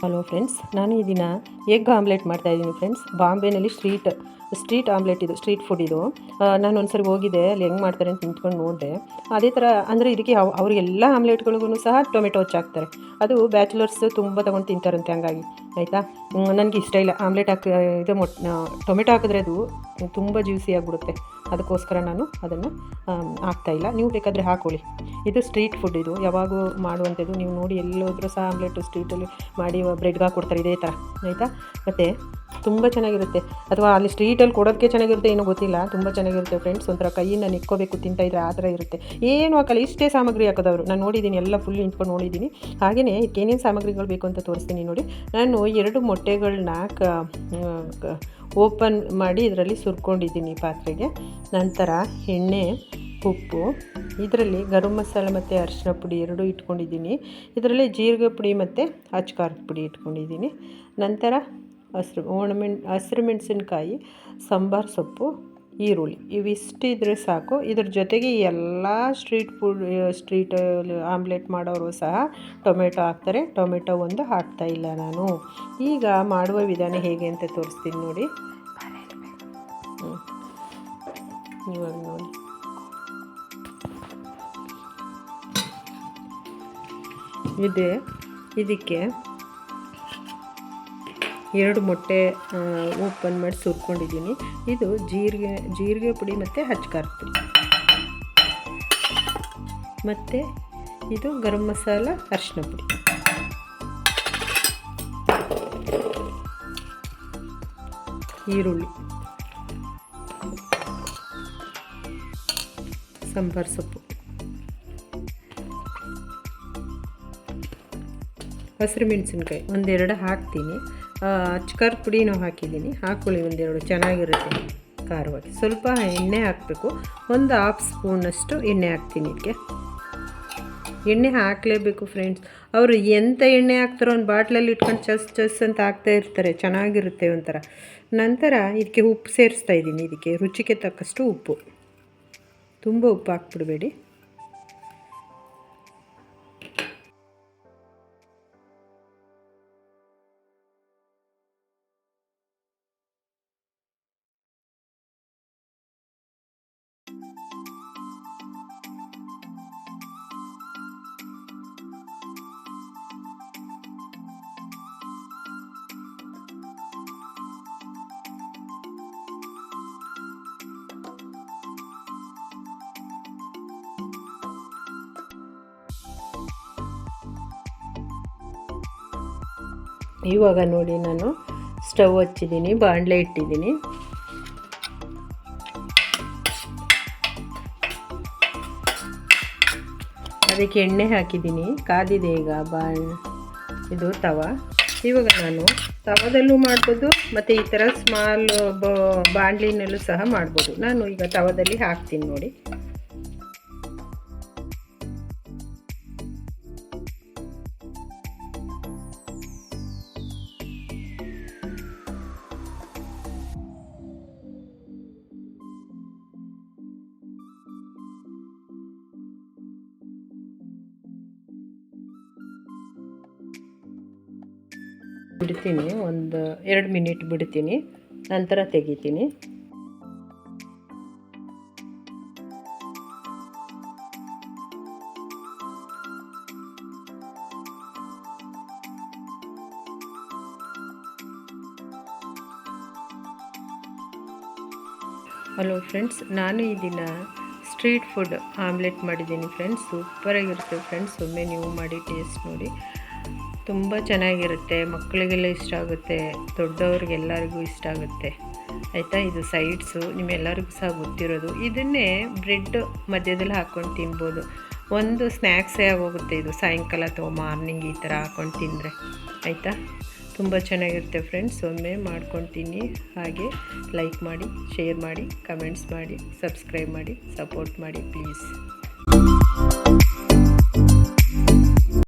Hello friends, ನಾನು ಈ ದಿನ ಎಗ್ ಆಮ್ಲೆಟ್ ಮಾಡ್ತಾಯಿದ್ದೀನಿ ಫ್ರೆಂಡ್ಸ್. ಬಾಂಬೆನಲ್ಲಿ ಸ್ಟ್ರೀಟ್ ಆಮ್ಲೆಟ್ ಇದು, ಸ್ಟ್ರೀಟ್ ಫುಡ್ ಇದು. ನಾನು ಒಂದ್ಸರಿ ಹೋಗಿದ್ದೆ, ಅಲ್ಲಿ ಹೆಂಗೆ ಮಾಡ್ತಾರೆ ಅಂತ ನಿಂತ್ಕೊಂಡು ನೋಡಿದೆ. ಅದೇ ಥರ ಅಂದರೆ ಇದಕ್ಕೆ ಅವರಿಗೆಲ್ಲ ಆಮ್ಲೆಟ್ಗಳಿಗೂ ಸಹ ಟೊಮೆಟೊ ಹಚ್ಚಾಕ್ತಾರೆ. ಅದು ಬ್ಯಾಚುಲರ್ಸ್ ತುಂಬ ತೊಗೊಂಡು ತಿಂತಾರಂತೆ, ಹಂಗಾಗಿ ಆಯಿತಾ. ನನಗೆ ಇಷ್ಟ ಇಲ್ಲ ಆಮ್ಲೆಟ್ ಇದು ಟೊಮೆಟೊ ಹಾಕಿದ್ರೆ ಅದು ತುಂಬ ಜ್ಯೂಸಿ ಆಗಿಬಿಡುತ್ತೆ. ಅದಕ್ಕೋಸ್ಕರ ನಾನು ಅದನ್ನು ಹಾಕ್ತಾಯಿಲ್ಲ. ನೀವು ಬೇಕಾದರೆ ಹಾಕೊಳ್ಳಿ. ಇದು ಸ್ಟ್ರೀಟ್ ಫುಡ್, ಇದು ಯಾವಾಗೂ ಮಾಡುವಂಥದ್ದು. ನೀವು ನೋಡಿ ಎಲ್ಲೋದ್ರೂ ಸಹ ಆಮ್ಲೆಟು ಸ್ಟ್ರೀಟಲ್ಲಿ ಮಾಡಿ ಬ್ರೆಡ್ಗೆ ಹಾಕ್ಕೊಡ್ತಾರೆ ಇದೇ ಥರ, ಆಯಿತಾ. ಮತ್ತು ತುಂಬ ಚೆನ್ನಾಗಿರುತ್ತೆ, ಅಥವಾ ಅಲ್ಲಿ ಸ್ಟ್ರೀಟಲ್ಲಿ ಕೊಡೋದಕ್ಕೆ ಚೆನ್ನಾಗಿರುತ್ತೆ, ಏನೋ ಗೊತ್ತಿಲ್ಲ. ತುಂಬ ಚೆನ್ನಾಗಿರುತ್ತೆ ಫ್ರೆಂಡ್ಸ್. ಒಂಥರ ಕೈಯಿಂದ ನಿಕ್ಕೋಬೇಕು ತಿಂತಾಯಿದ್ರೆ ಆ ಥರ ಇರುತ್ತೆ. ಏನು ಹಾಕಲ್ಲ, ಇಷ್ಟೇ ಸಾಮಗ್ರಿ ಹಾಕೋದವರು. ನಾನು ನೋಡಿದ್ದೀನಿ, ಎಲ್ಲ ಫುಲ್ ನಿಂತ್ಕೊಂಡು ನೋಡಿದ್ದೀನಿ. ಹಾಗೆಯೇ ಇದಕ್ಕೆ ಏನೇನು ಸಾಮಗ್ರಿಗಳು ಬೇಕು ಅಂತ ತೋರಿಸ್ತೀನಿ ನೋಡಿ. ನಾನು 2 ಮೊಟ್ಟೆಗಳನ್ನ ಓಪನ್ ಮಾಡಿ ಇದರಲ್ಲಿ ಸುರ್ಕೊಂಡಿದ್ದೀನಿ ಪಾತ್ರೆಗೆ. ನಂತರ ಎಣ್ಣೆ, ಉಪ್ಪು, ಇದರಲ್ಲಿ ಗರಂ ಮಸಾಲೆ ಮತ್ತು ಅರಿಶಿನ ಪುಡಿ 2 ಇಟ್ಕೊಂಡಿದ್ದೀನಿ. ಇದರಲ್ಲಿ ಜೀರಿಗೆ ಪುಡಿ ಮತ್ತು ಖಾರದ ಪುಡಿ ಇಟ್ಕೊಂಡಿದ್ದೀನಿ. ನಂತರ ಹಸಿರು ಮೆಣಸಿನ್ಕಾಯಿ, ಸಾಂಬಾರು ಸೊಪ್ಪು, ಈರುಳ್ಳಿ ಇವಿಷ್ಟಿದ್ರೆ ಸಾಕು. ಇದ್ರ ಜೊತೆಗೆ ಎಲ್ಲ ಸ್ಟ್ರೀಟ್ ಆಮ್ಲೆಟ್ ಮಾಡೋರು ಸಹ ಟೊಮೆಟೊ ಹಾಕ್ತಾರೆ. ಟೊಮೆಟೊ ಒಂದು ಹಾಕ್ತಾಯಿಲ್ಲ ನಾನು. ಈಗ ಮಾಡುವ ವಿಧಾನ ಹೇಗೆ ಅಂತ ತೋರಿಸ್ತೀನಿ ನೋಡಿ. ಇವಾಗ ನೋಡಿ, ಇದಕ್ಕೆ 2 ಮೊಟ್ಟೆ ಓಪನ್ ಮಾಡಿ ಸುರ್ಕೊಂಡಿದ್ದೀನಿ. ಇದು ಜೀರಿಗೆ ಪುಡಿ ಮತ್ತು ಖಾರದ ಪುಡಿ, ಮತ್ತು ಇದು ಗರಂ ಮಸಾಲ, ಅರಿಶಿನ ಪುಡಿ, ಈರುಳ್ಳಿ, ಸಾಂಬಾರು ಸೊಪ್ಪು, ಹಸಿರು ಮೆಣಸಿನ್ಕಾಯಿ 1-2 ಹಾಕ್ತೀನಿ. ಖಾರದ ಪುಡಿನೂ ಹಾಕಿದ್ದೀನಿ. ಹಾಕ್ಕೊಳ್ಳಿ, 1-2 ಚೆನ್ನಾಗಿರುತ್ತೆ ಖಾರವಾಗಿ. ಸ್ವಲ್ಪ ಎಣ್ಣೆ ಹಾಕಬೇಕು, ಒಂದು 1/2 ಸ್ಪೂನಷ್ಟು ಎಣ್ಣೆ ಹಾಕ್ತೀನಿ. ಇದಕ್ಕೆ ಎಣ್ಣೆ ಹಾಕಲೇಬೇಕು ಫ್ರೆಂಡ್ಸ್. ಅವರು ಎಂಥ ಎಣ್ಣೆ ಹಾಕ್ತಾರೋ ಒಂದು ಬಾಟ್ಲಲ್ಲಿ ಇಟ್ಕೊಂಡು ಚಸ್ ಅಂತ ಹಾಕ್ತಾ ಇರ್ತಾರೆ, ಚೆನ್ನಾಗಿರುತ್ತೆ ಒಂಥರ. ನಂತರ ಇದಕ್ಕೆ ಉಪ್ಪು ಸೇರಿಸ್ತಾ ಇದ್ದೀನಿ. ಇದಕ್ಕೆ ರುಚಿಗೆ ತಕ್ಕಷ್ಟು ಉಪ್ಪು, ತುಂಬ ಉಪ್ಪು ಹಾಕ್ಬಿಡಬೇಡಿ. ಇವಾಗ ನೋಡಿ, ನಾನು ಸ್ಟವ್ ಹಚ್ಚಿದ್ದೀನಿ, ಬಾಣಲೆ ಇಟ್ಟಿದ್ದೀನಿ. ಅದಕ್ಕೆ ಎಣ್ಣೆ ಹಾಕಿದ್ದೀನಿ, ಕಾದಿದೆ ಈಗ ಇದು ತವ. ಇವಾಗ ನಾನು ತವದಲ್ಲೂ ಮಾಡ್ಬೋದು, ಮತ್ತು ಈ ಥರ ಸ್ಮಾಲ್ ಬಾಣಲಿನಲ್ಲೂ ಸಹ ಮಾಡ್ಬೋದು. ನಾನು ಈಗ ತವದಲ್ಲಿ ಹಾಕ್ತೀನಿ ನೋಡಿ. ಬಿಡ್ತೀನಿ, 1-2 ಮಿನಿಟ್ ಬಿಡ್ತೀನಿ, ನಂತರ ತೆಗಿತೀನಿ. ಹಲೋ ಫ್ರೆಂಡ್ಸ್, ನಾನು ಈ ದಿನ ಸ್ಟ್ರೀಟ್ ಫುಡ್ ಆಮ್ಲೆಟ್ ಮಾಡಿದ್ದೀನಿ ಫ್ರೆಂಡ್ಸ್. ಸೂಪರಾಗಿರುತ್ತೆ ಫ್ರೆಂಡ್ಸ್. ಒಮ್ಮೆ ನೀವು ಮಾಡಿ ಟೇಸ್ಟ್ ನೋಡಿ, ತುಂಬ ಚೆನ್ನಾಗಿರುತ್ತೆ. ಮಕ್ಕಳಿಗೆಲ್ಲ ಇಷ್ಟ ಆಗುತ್ತೆ, ದೊಡ್ಡವ್ರಿಗೆಲ್ಲರಿಗೂ ಇಷ್ಟ ಆಗುತ್ತೆ, ಆಯಿತಾ. ಇದು ಸೈಡ್ಸು ನಿಮ್ಮೆಲ್ಲರಿಗೂ ಸಹ ಗೊತ್ತಿರೋದು. ಇದನ್ನೇ ಬ್ರೆಡ್ ಮಧ್ಯದಲ್ಲಿ ಹಾಕ್ಕೊಂಡು ತಿನ್ಬೋದು. ಒಂದು ಸ್ನ್ಯಾಕ್ಸೇ ಆಗೋಗುತ್ತೆ ಇದು. ಸಾಯಂಕಾಲ ಅಥವಾ ಮಾರ್ನಿಂಗ್ ಈ ಥರ ಹಾಕ್ಕೊಂಡು ತಿಂದರೆ, ಆಯಿತಾ. ತುಂಬ ಚೆನ್ನಾಗಿರುತ್ತೆ ಫ್ರೆಂಡ್ಸ್. ಒಮ್ಮೆ ಮಾಡ್ಕೊಂಡು ತಿನ್ನಿ. ಹಾಗೆ ಲೈಕ್ ಮಾಡಿ, ಶೇರ್ ಮಾಡಿ, ಕಮೆಂಟ್ಸ್ ಮಾಡಿ, ಸಬ್ಸ್ಕ್ರೈಬ್ ಮಾಡಿ, ಸಪೋರ್ಟ್ ಮಾಡಿ ಪ್ಲೀಸ್.